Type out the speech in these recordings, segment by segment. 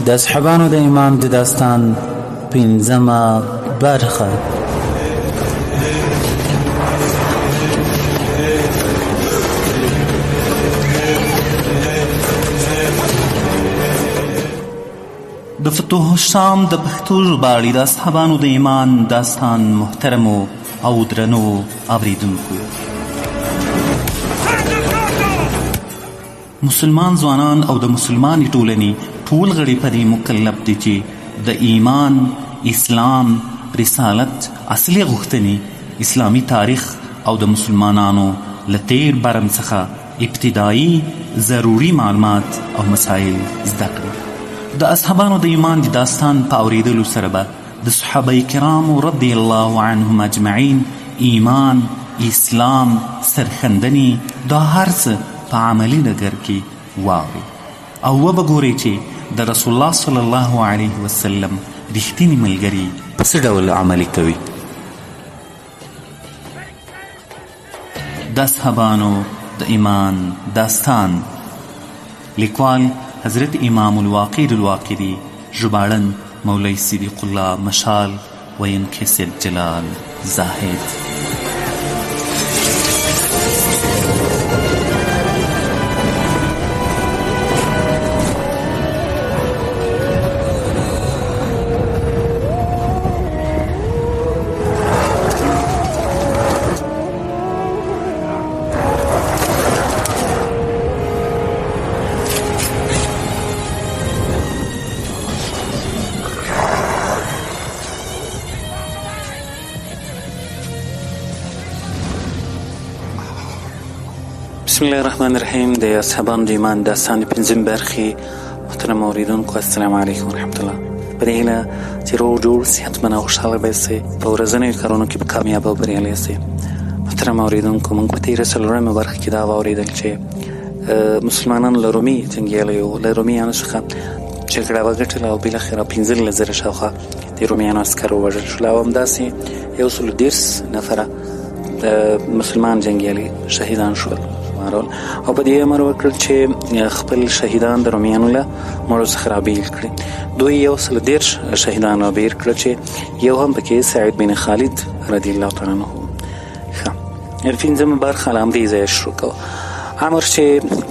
د اصحابانو د ایمان د داستان پنځمه برخه. د فتوح الشام د پښتو ژباړې د اصحابانو د ایمان داستان محترمو او درنو اوریدونکو، مسلمان ځوانان او د مسلمانې ټولنې ټول غړي په دې مکلف دي چې د ایمان، اسلام، رسالت، اصلي غوښتنې، اسلامي تاریخ او د مسلمانانو له تیر برم څخه ابتدایي ضروري معلومات او مسایل زده کړي. د اصحابانو د ایمان د داستان په اوریدلو سره به د صحابه کرامو رضی الله عنهم اجمعین ایمان، اسلام، سرښندنې دا هر څه په عملي ډګر کې واوري او وبګورئ چې د رسول الله صلی الله علیه وسلم رښتینی ملګري په څه ډول عملي کوي. د اصحابانو د ایمان داستان، لیکوال حضرت امام الواقر الواقری، ژباړن مولوی صدیق الله مشال، ویم کیسه جلال زاهد. بسم الله الرحمن الرحیم. د اصحابانو د ایمان داستان پنځمې برخې محترم اوریدونکو، السلام علیکم ورحمت الله. په دې هیله چې روغ جوړ، صحتمند او خوشحاله به یاستئ، په ورځنیو کارونو کې به کامیاب او بریالي یاستئ. محترم اوریدونکو، موږ په تېره څلورمه برخه کې دا واورېدل چې مسلمانانو له رومي جنګیالیو له رومیانو څخه جګړه وګټله او بالاخره 15,000 شاوخوا د رومیانو عسکر ووژل شول او همداسې 130 نفره د مسلمان جنګیالي شهیدان شول او په دې امر وکړ چې خپل شهیدان د رومیانو له مړو څخه رابیل کړي. دوی 130 شهیدان رابیل کړه چې یو هم پکې سعید بن خالد رضی الله تعالی عنه. ښه، پنځمه برخه له همدې ځایه شروع کوو. امر چې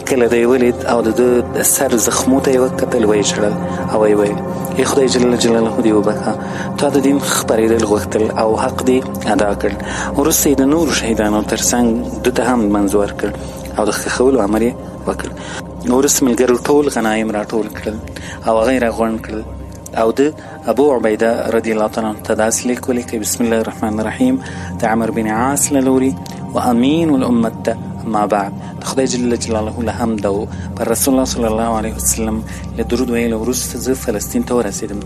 کله دی ولید او د سر زخمو ته یې وکتل، ویې ژړل او ویې ویل ای خدای جل جلاله دې وبخه، تا د دین خپرېدل غوښتل او حق دې ادا کړ. وروسته یې د نورو شهیدانو تر څنګ ده ته هم منځ ورکړ او د ښخولو امر یې وکړ. وروسته ملګرو ټول غنایم راټول کړل او هغه یې راغونډ کړل او د ابو عبیده رضی الله تعالی عنه ته داسې لیک ولیکه: بسم الله الرحمن الرحیم، د عمر بن عاص له لوري و امین الامت ته، اما بعد. د خدای جل جلاله له حمد او پر رسول الله صلی الله علیه وسلم له درود ویلو وروسته زه فلسطین ته ورسېدم.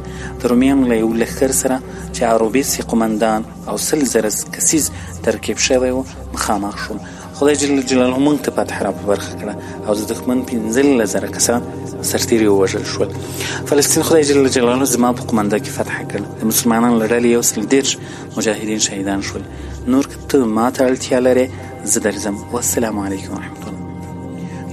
د رومیانو له یو لښکر سره چې عروبیس قمندان او 100,000 کسیز ترکیب شوی و مخامخ شوم. خدای جل جلاله موږ ته فتح را په برخه کړه او د دښمن 15,000 کسان سرتیري ووژل شول. فلسطین خدای جل جلاله زما په قمنده کې فتح کړ. د مسلمانانو له ډلې 130 مجاهدین شهیدان شول. نور که ته ما ته اړتیا لرې زه درځم. والسلام علیکم ورحمت الله.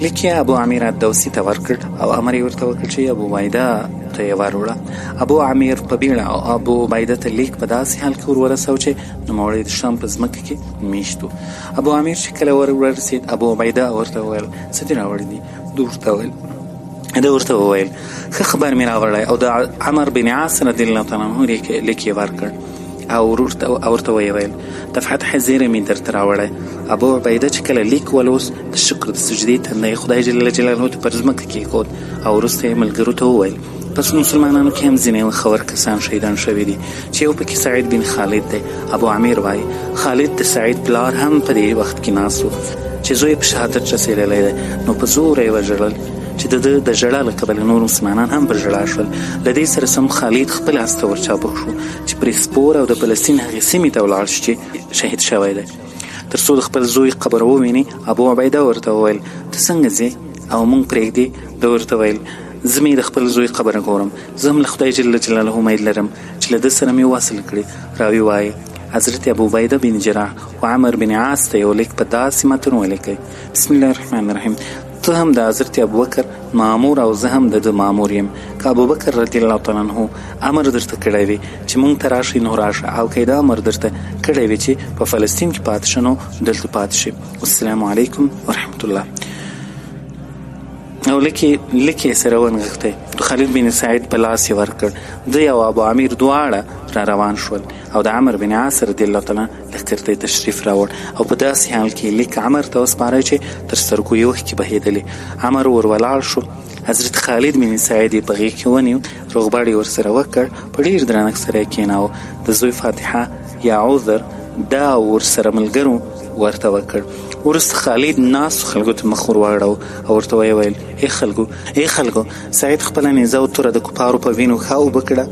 لیک یې ابو عمیر الدوسي ته ورکړ او امر یې ورته وکړ چې ابو عبیده ته یې وروړه. ابو عمیر په بیړه او ابو عبیده ته لیک په داسې حال کې ورساو چې نوموړی د شام په ځمکه کې میشت و. ابو عمیر چې کله ورسېد، ابو عبیده ورته وویل څه دې راوړي دي؟ ده ورته وویل ښه خبر مې راوړی او د عمر بن عاص رضی الله تعالی عنه لیک یې ورکړ او ورته ویې ویل د فتح زیری مې درته راوړی. ابو عبیده چې کله لیک ولوست، د شکر د سجدې تندی خدای جل جلاله ته پر ځمکه کېښود او وروسته یې ملګرو ته وویل پس مسلمانانو کې هم ځینې وخور کسان شهیدان شوي دي چې یو پکې سعید بن خالد دی. ابو عمیر وایي خالد د سعید پلار هم په دې وخت کې ناست و چې زوی په شهادت رسېدلی دی، نو په زوره یې وژړل چې د ژړا له کبله نور مسلمانان هم پر ژړا شول. له دې سره سم خالد خپل اس ته ورچابک شو چې پرې سپور او د فلسطین هغې سیمې ته ولاړ شي چې شهید شوی دی. تر څو د خپل زوی قبر وویني، ابو عبیده ورته وویل ته څنګه ځې او موږ پرېږدې؟ ده ورته ویل زه مې د خپل زوی قبر ګورم، زه هم له خدای جل جلاله امید لرم چې له ده سره مې وصل کړي. راوي وایي حضرت ابو عبیده بن جراح و عمر بن عاص ته یو لیک په داسې متن ولیکئ: بسم الله الرحمن الرحیم. ته هم د حضرت ابوبکر مامور او زه هم د مامور یم. که ابوبکر رضی الله تعالی عنه امر درته کړی وي چې مونږ ته راشئ نو راشه، او که دا امر درته کړی وي چې په فلسطین کې پاتې شه نو دلته پاتې شي. السلام علیکم ورحمت الله. او لکې سره ونغښتی. خالد بن سعید په لاس یې ورکړ. دی او ابو امیر دواړه را روان شول او د عمر بن عاص رضی الله تعالی لښکر ته تشریف راوړ، او په داسې حال کې لیک عمر ته وسپاره چې تر سترګو یې اوښکې بهېدلې. عمر ور ولاړ شو. حضرت خالد بن سعید یې په غېږ کې ونیو، روغبړ یې ورسره وکړ، په ډېر درنښت سره یې کېناوه. د زوی فاتحه یا عذر دا ورسره ملګرو ورته وکړ. وروسته خالد ناستو خلکو ته مخ ور واړو او ورته ویې ویل: ای خلکو، سعید خپله نیزه او توره د کفارو په وینو ښه اوبه کړه.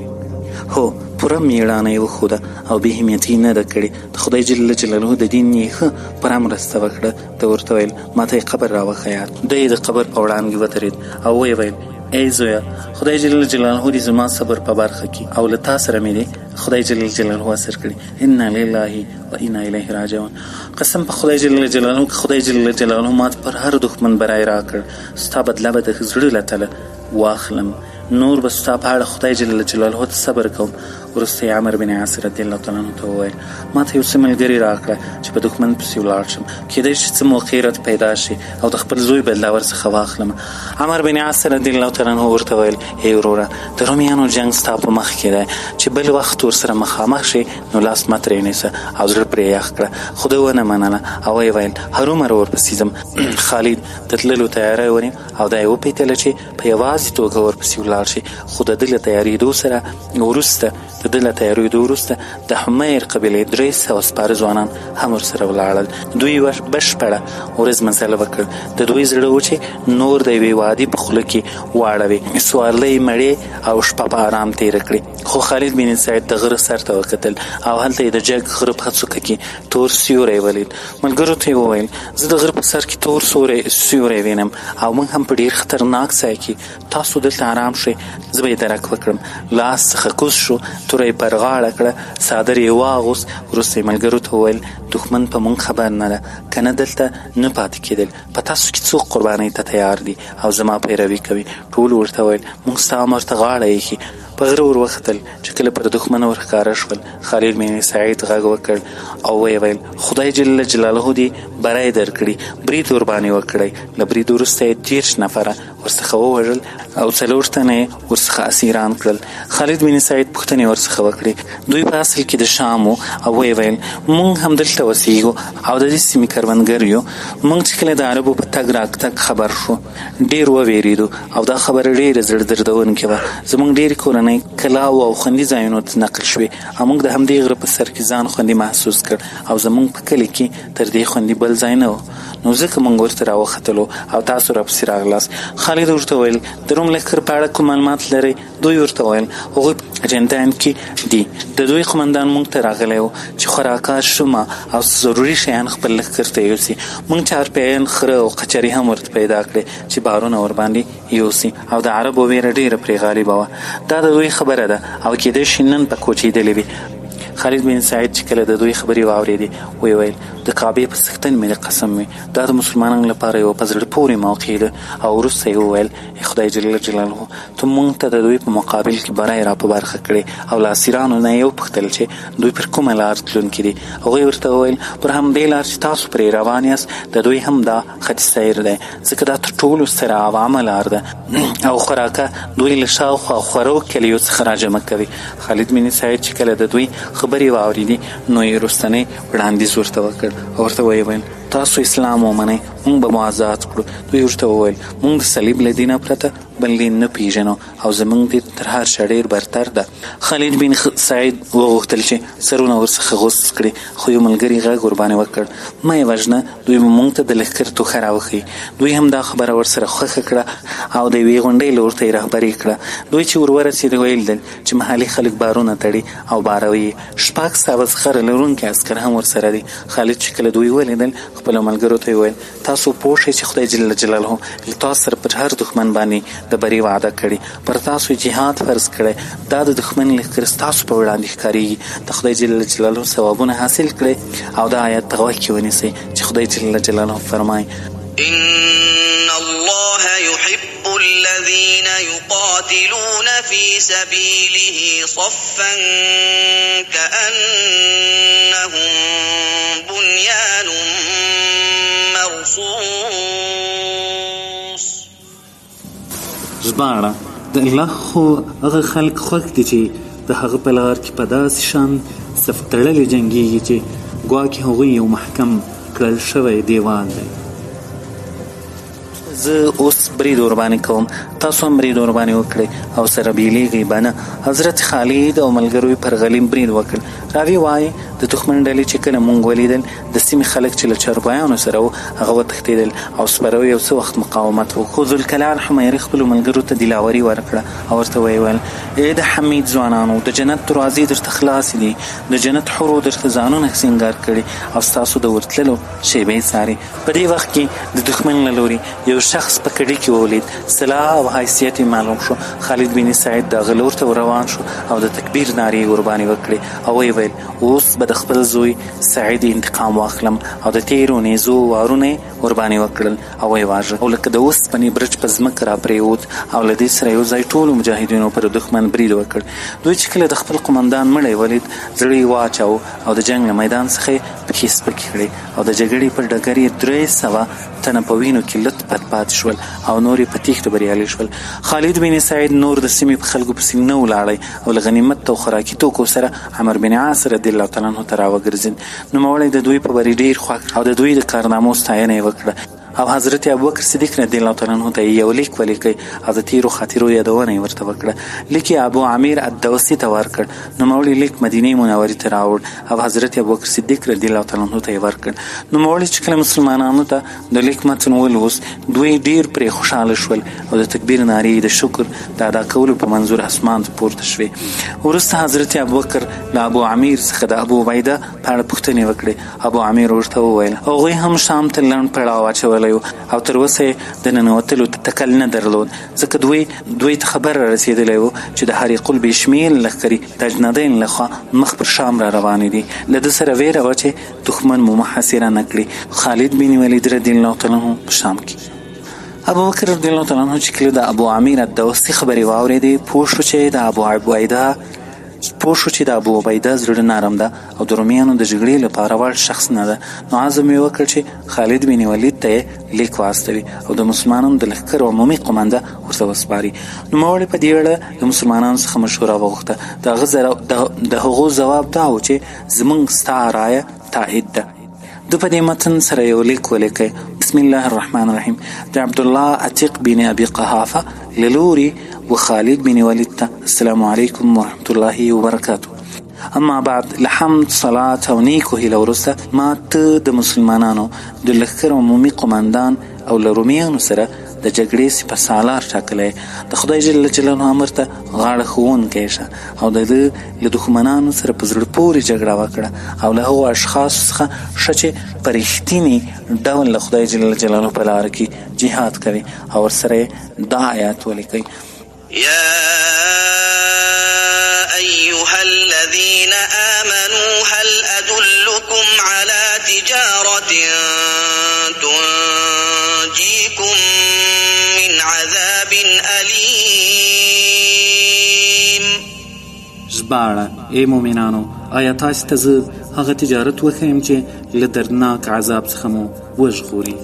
هو، پوره میړانه یې وښوده او بې همتي نه ده کړې. د خدای جل جلاله د دین یې ښه پوره مرسته وکړه. ده ورته ویل: ما ته یې قبر راوښیه. دی د قبر په وړاندې ودرېد او ویې ویل: ای زویه، خدای جل جلاله دې زما صبر په برخه کې او له تا سره مې دی خدای جل جلاله اثر کړي. انا لله و انا الیه راجعون. قسم په خدای جل جلاله که خدای جل جلاله مات پر هر دښمن برای را کړ، ستا بدله به د زړه له تله واخلم، نور به ستا په اړه خدای جل جلاله ته صبر کوم. وروسته یې عمر بن عاص رضی الله تعالی عنه ته وویل: ما ته یو څه ملګري راکړه چې په دښمن پسې ولاړ شم، کیدای شي څه موقع راته پیدا شي او د خپل زوی بدله ورڅخه واخلم. عمر بن عاص رضی الله تعالی عنه ورته ویل: ای وروره، د رومیانو جنګ ستا په مخ کې دی، چې بل وخت ورسره مخامخ شي نو لاس مه ترې نیسه او زړه پرې یخ کړه. خو ده ونه منله او ویې ویل: هرومرو ورپسې ځم. خالد د تللو تیاری ونیو او دا یې وپیتله چې په یوازې توګه ورپسې ولاړ شي. خو د ده له تیارېدو سره وروسته د حمیر قبیلې 300 سپاره ځوانان هم ورسره ولاړل. دوی بشپړه ورځ مزل وکړ. د دوی زړه و چې نور د یوې وادي په خوله کې واړوي. سوارلۍ مړې او شپه په آرام تېره کړې. خو خالد بن سعید د غره سر ته وکتل او هلته یې د جګ غره په څوکه کې تور سیوری ولید. ملګرو ته یې وویل: زه د غره په سر کې تور سیوری وینم او موږ هم په ډېر خطرناک ځای کې، تاسو دلته آرام شئ، زه به یې درک وکړم. لاس څخه کوز شو، توره یې پر غاړه کړه، څادر یې واغوست. وروسته یې ملګرو ته وویل: دښمن په موږ خبر نه ده، که نه دلته نه پاتې کېدل. په تاسو کې څوک قربانۍ ته تیار دي او زما پیروي کوي؟ ټولو ورته ویل: موږ ستا امر ته غاړه ایښي. په غره ور وختل چې کله پر دښمن ورښکاره شول، خالد بن سعید غږ وکړ او ویې ویل: خدای جل جلاله دې بری درکړي، برید ورباندې وکړئ. له برید وروسته یې 30 نفره ورڅخه ووژل او 4 تنه یې ورڅخه اسیران کړل. خالد بن سعید پوښتنې ورڅخه وکړې. دوی په اصل کې د شام او ویې ویل: موږ هم دلته اوسېږو او د دې سیمې کروندګر یو. موږ چې کله د عربو په تګ راتګ خبر شو ډېر وویرېدو او دا خبره ډېره زړه دردونکې وه. زموږ ډېرې کورنۍ کلاو او خوندي ځایونو ته نقل شوې او موږ د همدې غره په سر کې ځان خوندي محسوس کړ او زموږ په کلي کې تر دې خوندي بل ځای نه و، نو ځکه موږ ورته راوختلو او تاسو راپسې راغلاست. خالد ورته ویل: د روم لښکر په اړه کوم معلومات لرئ؟ دوی ورته ویل: هغوی په ارجنټاین کې دي. د دوی قمندان موږ ته راغلی و چې خوراکات شومه او ضروري شیان خپل لښکر ته یوسي. موږ چارپیان، خره او قچري هم ورته پیدا کړې چې بارونه ورباندې یوسي او د عربو ویره ډېره پرې غالبه وه. دا د دوی خبره ده او کېدای شي نن په کوچېدلې وي. خالد بن سعید چې کله د دوی خبرې واورېدې ویې ویل: د کعبې په څښتن مې د قسم وي، دا د مسلمانانو لپاره یوه په زړه پورې موقع ده. او وروسته یې وویل: خدای جل جلاله ته موږ ته د دوی په مقابل کې بری را په برخه کړې. او له اسیرانو نه یې وپوښتل چې دوی پر کومه لار تلونکي دي. هغوی ورته وویل: پر همدې لار چې تاسو پرې روان یاست، د دوی هم دا خط سیر دی، ځکه دا تر ټولو ستره عوامه لار ده او خوراکه دوی له شاوخوا خورو کلیو څخه راجمع کوي. خالد بن سعید چې کله د دوی خبرې واورېدې نو یې وروستنی وړاندیز ورته وکړ او ورته ویې ویل: تاسو اسلام ومنئ، موږ به مو آزاد کړو. دوی ورته وویل: موږ د صلیب له دینه پرته بل دین نه پیژنو او زموږ دین تر هر شی ډېر برتر ده. خالد بن سعید وغوښتل چې سرونه ورڅخه غوڅ کړي، خو یو ملګري غږ ورباندې وکړ: مه یې وژنه، دوی به موږ ته د لښکر توښه راوښیي. دوی هم دا خبره ورسره خوښه کړه او د یوې غونډۍ لور ته یې رهبري کړه. دوی چې ورورسېدل ویل چې محلي خلک بارونه تړي او باروي. 6 سوه زغره لرونکي عسکر هم ورسره دي. خالد چې کله دوی ولیدل خپلو ملګرو ته یې وویل تاسو پوه شئ چې خدای جل جلاله له تاسو سره پر هر دښمن باندې د بري وعده کړې، پر تاسو جهاد فرض کړی، دا د دښمن لښکر ستاسو په وړاندې ښکارېږي، د خدای جل جلاله ثوابونه حاصل کړئ. او دا آیت په غوږ کې ونیسئ چې خدای جل جلاله فرمایي إن الله يحب الذين يقاتلون في سبيله صفا كأنهم بنيان مرصوص. ژباړه: د الله خو هغه خلک خوښ دي چې د هغه په لار کې په داسې شان صف تړلې جنګېږي چې ګواکې هغوی یو محکم کړل شوی دیوال دی. زه اوس برید ورباندې کوم، تاسو هم برید ورباندې وکړئ او سره بیلیږئ به نه. حضرت خالد او ملګرو پر غلیم برید وکړ. راوي وایي د دښمن ډلې چې کله موږ ولیدل د سیمې خلک چې له چرګویانو سره وو هغه وتښتېدل او سپرو یو څه وخت مقاومت وکړ. خو ذوالکلال حمیري خپلو ملګرو ته دلاوري ورکړه او ورته ویې ویل ای د حمید ځوانانو، د جنت دروازې درته خلاصې دي، د جنت حورو درته ځانونه سینګار کړي او ستاسو د ورتللو شیبې څاري. په دې وخت کې د دښمن له لوري یو شخص په کډې کې ولید. صلاح او حیثیت یې معلوم شو. خالد بن سعید د هغه لور ته روان شو او د تکبیر نارې ورباندې وکړې او ویې ویل اوس به د خپل زوی سعید انتقام واخلم او د تیرو نیزو وارونه یې ورباندې وکړل او ویې واژه او لکه د اوسپنې برج په ځمکه راپرېوت او له دې سره یو ځای ټولو مجاهدینو پر دښمن برید وکړ. دوی چې کله د خپل قمندان مړی ولید زړه یې واچاوه او د جنګ له میدان څخه یې پښې سپکې کړې او د جګړې پر ډګر یې 300 تنه په وینو کې لت پت پاتې شول او نور یې په تیښته بریالي شول. خالد بن سعید نور د سیمې په خلکو پسې نه ولاړی او له غنیمت او خوراکي توکو سره عمر بن عاص رضی الله تعالی عنه ته راوګرځېد. نوموړی د دوی په بري ډېر خوښ او د دوی د کارنامو ستاینه یې وکړه او حضرت ابوبکر صدیق رضی الله تعالی عنه ته یو لیک ولیکئ او د تیرو خاطرو یادونه یې ورته وکړه. لیک یې ابو عامر الدوسي ته ورکړ. نوموړی لیک مدینې منورې ته راوړ او حضرت ابوبکر صدیق رضی الله تعالی عنه ته یې ورکړ. نوموړی چې کله مسلمانانو ته د لیک متن ولوست دوی ډېر پرې خوشحاله شول او د تکبیر نارې د شکر د ادا کولو په منظور اسمان ته پورته شوې. وروسته حضرت ابوبکر له ابو عامر څخه د ابو عبیده په اړه پوښتنې وکړې. ابو عامر ورته وویل هغوی هم شام ته لنډ پړاو اچولی او تر اوسه یې د ننوتلو تکل نه درلود ځکه دوی ته خبر را رسېدلی و چې د حریق البشمیل لښکرې د اجنادین لخوا مخ پر شام را روانې دي. له ده سره ویره وه چې دښمن مو محاصره نه کړي. خالد بن ولید رضی الله تعالی عنه په شام کې ابوبکر رضی الله تعالی عنه چې کله د ابو عامر الدوسي خبرې واورېدې پوه شو چې د ابو عبیده زړه نرم ده او د رومیانو د جګړې لپاره وړ شخص نه ده. نو عزم یې وکړ چې خالد بن ولید ته یې لیک واستوي او د مسلمانانو د لښکر عمومي قمانده ورته وسپاري. نوموړی په دې اړه د مسلمانانو څخه مشوره وغوښته. د هغو ځواب دا و چې زموږ ستا رایه تایید ده. د په دې متن سره یو لیک ولیکئ. بسم الله الرحمن الرحیم. د عبدالله عتیق بن ابي قحافه للوري وخالد بن ولید ته السلام علیکم ورحمت الله وبرکاته. اما بعد لحمد صلات او نیکو هیله وروسته ما ته د مسلمانانو د لښکر عمومي قماندان او له رومیانو سره د جګړې سپه سالار ټاکلی. د خدای جل جلاله امر ته غاړه ښوونکی شه او د ده له دښمنانو سره په زړه پورې جګړه وکړه او له هغو اشخاصو څخه ښه چې په رښتیني ډول له خدای جل جلاله په لاره کې جهاد کوي او ورسره یې دا آیات ولیکئ. يا أيها الذين آمنوا هل أدلكم على تجارة تنجيكم من عذاب أليم. ژباړه: ای مؤمنانو آیا تاسو ته زه هغه تجارت وښیم چې له دردناک عذاب څخه مو وژغوري.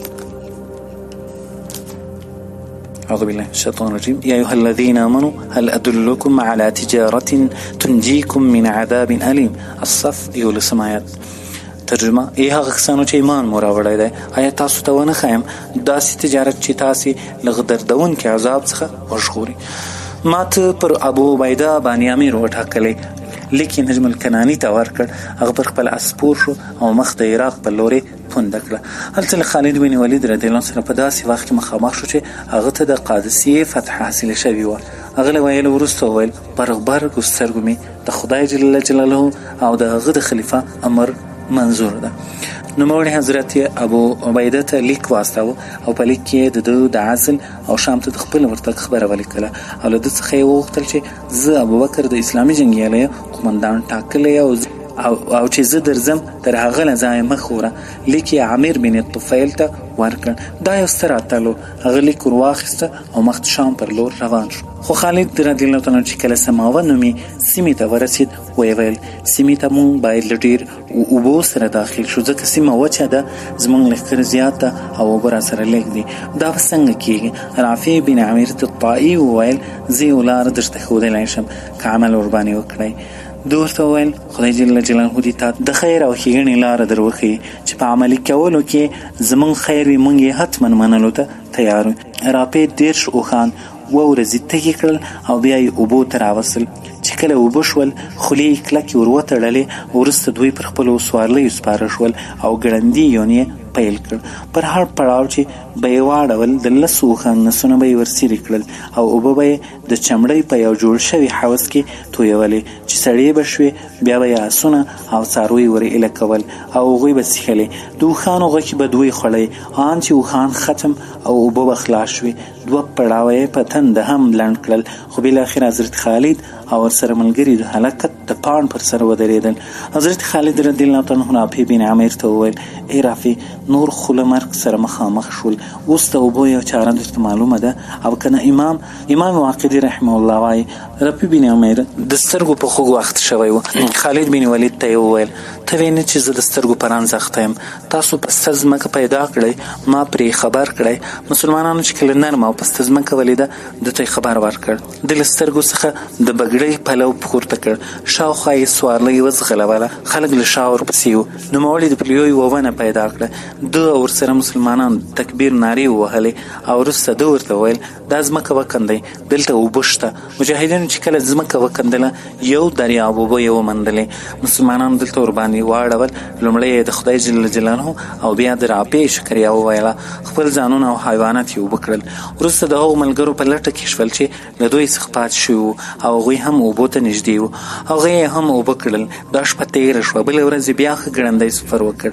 أعوذ بالله من الشيطان الرجيم. يا أيها الذين آمنوا هل أدلكم على تجارة تنجيكم من عذاب أليم. الصف 11 آیات. ترجمه: ای هغه کسانو چې ایمان مو راوړی دی آیا تاسو ته ونه ښیم داسې تجارت چې تاسې له دردونکي عذاب څخه وژغوري. ما ته پر ابو عبیده باندې امیر وټاکلی. لیک یې نجم الکناني ته ورکړ. هغه پر خپل اسپور شو او مخ د عراق په لورې پونده کړه. هلته له خالد بن ولید رضی الله سره په داسې وخت کې مخامخ شو چې هغه ته د قادسیې فتح حاصله شوې وه. هغه له ویلو وروسته وویل برغبرګو سترګو مې د خدای جل جلاله او د هغه د خلیفه امر منظور ده. نوموړي حضرت ابو عبیده ته لیک واستاوه او په لیک کې د ده د عزل او شام ته د خپل ورتګ خبره ولیکله او له ده څخه یې وغوښتل چې زه ابوبکر د اسلامي جنګیالي قومندان ټاکلی او چې زه درځم تر هغه له ځایه مخ وره. لیک یې عامر بن طفیل ته ورکړ. دا یو ستر اتل و. هغه لیک ور واخیسته او مخ د شام پر لور روان شو. خو خالد رضی الله تعالی عنه چې کله سماوه نومې سیمې ته ورسېد ویې ویل سیمې ته مونږ باید له ډېر اوبو سره داخل شو ځکه سیمه وچه ده، زموږ لښکر زیات ده او اوبه راسره لږ دي. دا به څنګه کېږي؟ رافع بن عامر الطائي وویل زه یو لاره درته ښودلی شم که عمل ورباندې وکړئ. ده ورته وویل خدای جل جلاله دې تا د خیر او ښېګڼې لاره در وښیي چې په عملي کولو کې زموږ خیر وي، موږ یې حتما منلو ته تیار یو. رافع 10 اوښان 2 ورځې تږي کړل او بیا یې اوبو ته راوصل. چې کله اوبه شول خولې یې کلکې ور وتړلې، وروسته دوی پر خپلو سوارلیو سپاره شول او ګړندي یون یې پیل کړ. پر هر پړاو چې به یې واړول د 10 اوښان نسونه به یې ورڅیرې کړل او اوبه به یې د چمړۍ په یو جوړ شوي حوض کې تویولې چې سړې به شوې. بیا به یې آسونه او څاروي ور ایله کول او هغوی به څښلې. د اوښانو غوښې به دوی خوړی ان چې اوښان ختم او اوبه به خلاص شوې. 2 پړاوه یې په تنده هم لنډ کړل، خو بالاخره حضرت خالد او ورسره ملګري د هلاکت د پاڼ پر سر ودرېدل. حضرت خالد رضی الله تعالی عنه رافع بن عامر ته وویل ای رافع نور خو له مرګ سره مخامخ شول، اوس د اوبو یو چاره درته معلومه ده او که نه؟ امام واقدي رحمه الله وایي رافع بن عامر د سترګو په خوږ وخت شوی و. خالد بن ولید ته یې وویل ته وینې چې زه د سترګو په رنځ اخته یم، تاسو پسته ځمکه پیدا کړئ، ما پرې خبر کړئ. مسلمانانو چې کله نرمه او پسته ځمکه ولیده ده ته یې خبر ورکړ. د له سترګو څخه د بګړۍ پلو پورته کړ، شاوخوا یې سوارلۍ وځغلوله، خلک له شا ورپسې وو. نوموړي د پلیو یوه ونه پیدا کړه، ده او ورسره مسلمانان تکبیر نارې ووهلې او وروسته ده ورته ویل دا ځمکه وکندئ، دلته اوبه شته. مجاهدینو چې کله ځمکه وکندله یو دریاب اوبه یې ومندلې. مسلمانانو دلته ورباندې واړول. لومړی یې د خدای جل جلاله او بیا د رافع شکریا وویله، خپل ځانونه او حیوانات یې اوبه کړل. وروسته د هغو ملګرو په لټه کې شول چې له دوی څخه پاتې شوي وو او هغوی هم اوبو ته نږدې وو. هغوی یې هم اوبه کړل. دا شپه تېره شوه. بلې ورځې بیا ښه ګړندی سفر وکړ.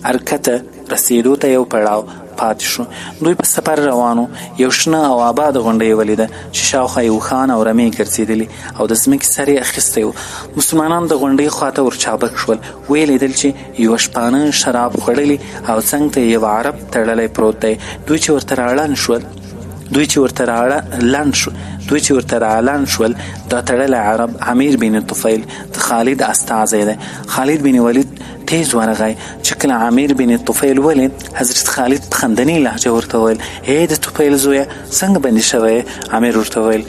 ارکته رسېدو ته یو پړاو پاتې شو. دوی په سفر روانو. یو شنه او آباد غونډۍ ولیده چې شاوخوا یې اوښان او رمې ګرځېدلې او د ځمکې سر یې اخیستی و. مسلمانان د غونډۍ خواته ورچابک شول. ویې لیدل چې یوه شپانه شراب خوړلي او څنګ ته یو عرب تړلی پروت دی. دوی چې ورته راړن شول دا تړلی عرب امیر بن طفیل د خالد استازی دی. خالد بن ولید تیز ورغی. چې کله امیر بن طفیل ولید حضرت خالد په خندنۍ لهجه ورته ویل ای د طفیل زویه څنګه بندي شوی؟ امیر ورته ویل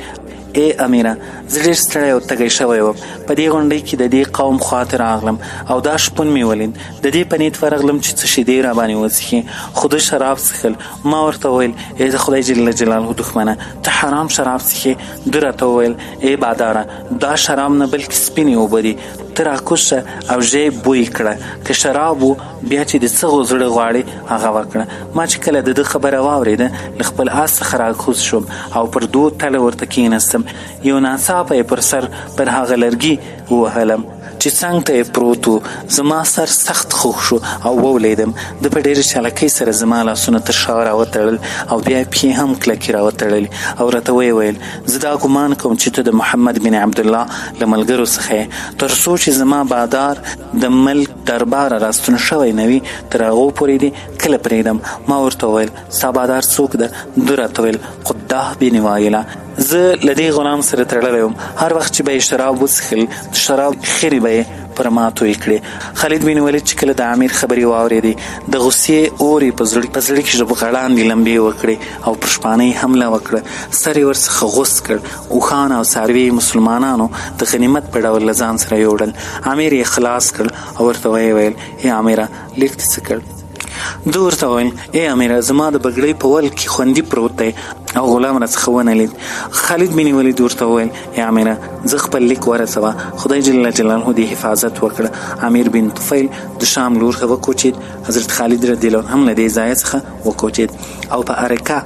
ای امیره زه ډېر ستړی او تږی شوی وم. په دې غونډۍ کې د دې قوم خواته راغلم او دا شپون مې ولید. د دې په نیت ورغلم چې څه شیدې راباندې وڅښي، خو ده شراب څښل. ما ورته ویل ای د خدای جل جلاله دښمنه ته حرام شراب څښې. ده راته وویل ای باداره دا شراب نه بلکې سپینې اوبه دي، ته راکوز شه او ژۍ بوی کړه. که شراب و بیا چې د څه زړه غواړي هغه وکړه. ما چې کله د ده خبره واورېده له خپل آس څخه راکوز شوم او پر 2 تله ورته کېناستم. یو ناڅاپه یې پر سر پر هغه لرګي ووهلم چې څنګ ته یې پروت و. زما سر سخت خوږ شو او وولیدم. ده په ډېرې چالاکۍ سره زما لاسونه تر شا راوتړل او بیا پښې هم کلکې راوتړلې او راته ویې ویل زه دا ګمان کوم چې ته د محمد بن عبدالله له ملګرو څخه یې. تر څو چې زما بادار د ملک درباره راستون شوی نه وي تر هغو پورې دې کله پرېږدم. ما ورته وویل ستا بادار څوک ده؟ ده راته ویل قداه بن وایله. زه له دې غلام سره تړلی وم. هر وخت چې به یې شراب وڅښل د شراب خیرې به یې پر ما توی کړې. خالد بن ولید چې کله د امیر خبرې واورېدې د غصې اور یې په زړه کې ژبغړاندې لمبې وکړې او پر شپانۍ حمله وکړه. سر یې ورڅخه غوڅ کړ. اوښان او څاروي مسلمانانو د غنیمت په ډول له ځان سره یوړل. امیر یې خلاص کړ او ورته ویې ویل ای امیره لیک دې څه کړ؟ ده ورته ویل ای امیره زما د بګړۍ په ول کې خوندي پروت دی او غلام راڅخه ونه لید. خالد بن ولید ورته ویل ای امیره زه خپل لیک ورسوه، خدای جل جلاله دې حفاظت وکړه. امیر بن طفیل د شام لور ته وکوچېد. حضرت خالد رضی الله هم له دې ځایه څخه وکوچېد او په ارکه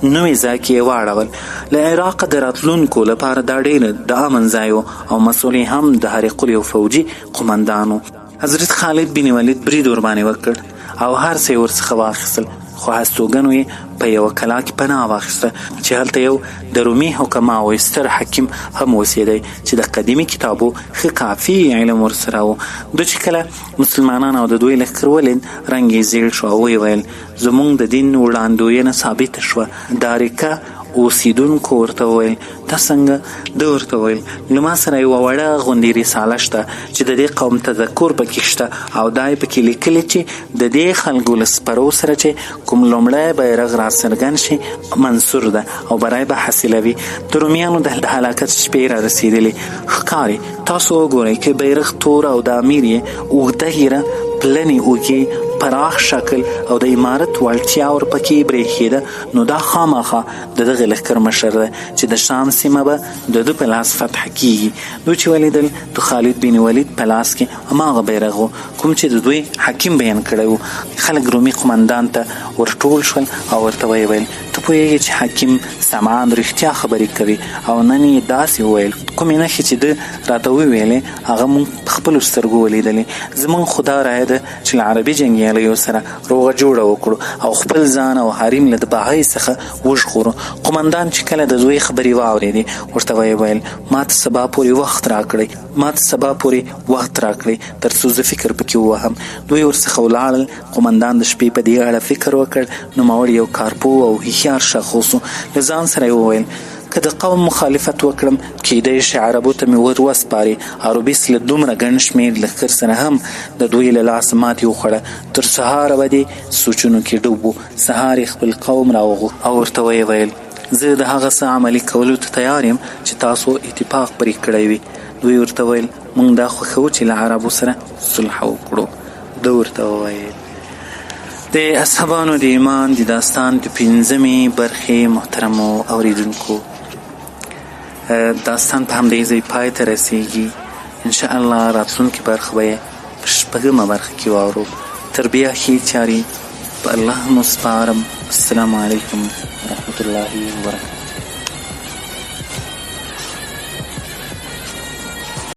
نوې ځای کې یې واړول. له عراقه د راتلونکو لپاره دا ډېر د امن ځای و او مسؤل هم د هرقل یو فوجي قومندان و. حضرت خالد بن ولید برید ورباندې وکړ او هر څه یې ورڅخه واخیستل، خو هستوګنو یې په یوه کلا کې پناه واخیسته چې هلته یو د رومي حکما او ستر حکیم هم اوسېدی چې د قدیمي کتابو ښه کافي علم ورسره و. دوی چې کله مسلمانان او د دوی لښکر ولید رنګ یې زیړ شو او ویې ویل زموږ د دین وړاندوینه ثابته شوه. دارکه اوسیدونکو ورته وویل دا څنګه؟ ده ورته وویل له ما سره یوه وړه غوندې رساله شته چې د دې قوم تذکر پکې شته او دا یې پکې لیکلي چې د دې خلکو له سپرو سره چې کوم لومړی بیرغ راڅرګند شي منصور ده او بری به حاصلوي. د رومیانو د هلاکت شپې را رسېدلې. ښکاري تاسو وګورئ که بیرغ تور او د امیر یې اوږده ږیره پلنې اوږې پراخ شکل او د عمارت وړتیا ورپکې برېښېده نو دا خامخا د دغه لښکر مشر ده چې د شام سیمه به د ده په لاس فتح کیږي. دوی چې ولیدل د خالد بن ولید په لاس کې هماغه بیرغ و کوم چې د دوی حکیم بیان کړی و. خلک رومي قمندان ته ورټول شول او ورته ویې ویل ته پوهېږې چې حکیم سمعان رښتیا خبرې کوي او نن یې داسې وویل کومې نښې چې ده راته وویلې هغه موږ په خپلو سترګو ولیدلې. زموږ خو دا رایه ده چې له عربي جنګیالیو سره روغه جوړه وکړو او خپل ځان او حریم له د بهای څخه وژغورو. قمندان چې کله د دوی خبرې واورېدې ورته ویې ویل ما ته سبا پورې وخت راکړئ تر څو زه فکر پکې ووهم. دوی ورڅخه ولاړل. قمندان د شپې په دې اړه فکر وکړ. نوموړی یو کارپو او هوښیار شخص و. له ځان سره یې وویل که د قوم مخالفت وکړم کیدای شي عربو ته مې ور وسپاري. عربیس له دومره ګڼ شمېر لښکر سره هم د دوی له لاسه ماتې وخوړه. تر سهاره به دې سوچونو کې ډوب و. سهار یې خپل قوم راوغوښت او ورته ویې ویل زه د هغه څه عملي کولو ته تیار یم چې تاسو اتفاق پرې کړی وي. دوی ورته ویل موږ دا خوښوو چې له عربو سره صلح وکړو. ده ورته وویل د اصحابانو د ایمان د داستان د پنځمې برخې محترمو اوریدونکو داستان په همدې ځای پای ته رسیږي. انشاءالله راتلونکې برخه به یې په شپږمه برخه کې واورو. تر بیا ښې چارې په الله مو سپارم. السلام علیکم ورحمة الله وبرکاته.